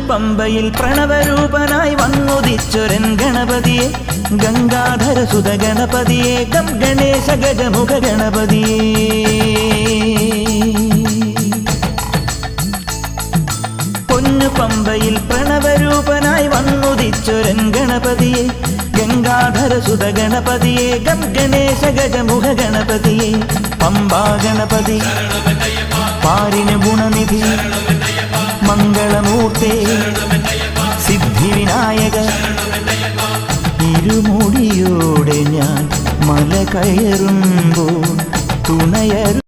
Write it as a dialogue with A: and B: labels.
A: പമ്പയിൽ പ്രണവരൂപനായി വന്നുദിച്ചൊരൻ ഗണപതിയെ ഗംഗാധരസുത ഗണപതിയെ ഗം ഗണേശ ഗജമുഖ ഗണപതിയെ പമ്പയിൽ പ്രണവരൂപനായി വന്നുദിച്ചൊരൻ ഗണപതിയെ ഗംഗാധരസുത ഗണപതിയെ ഗം ഗണേശ ഗജമുഖ ഗണപതിയെ പമ്പാ ഗണപതി പാരിന് ഗുണനിധി മംഗളമൂർത്തേ സിദ്ധിവിനായക ഇരുമുടിയോടെ ഞാൻ മല കയറുമ്പോൾ തുണയരു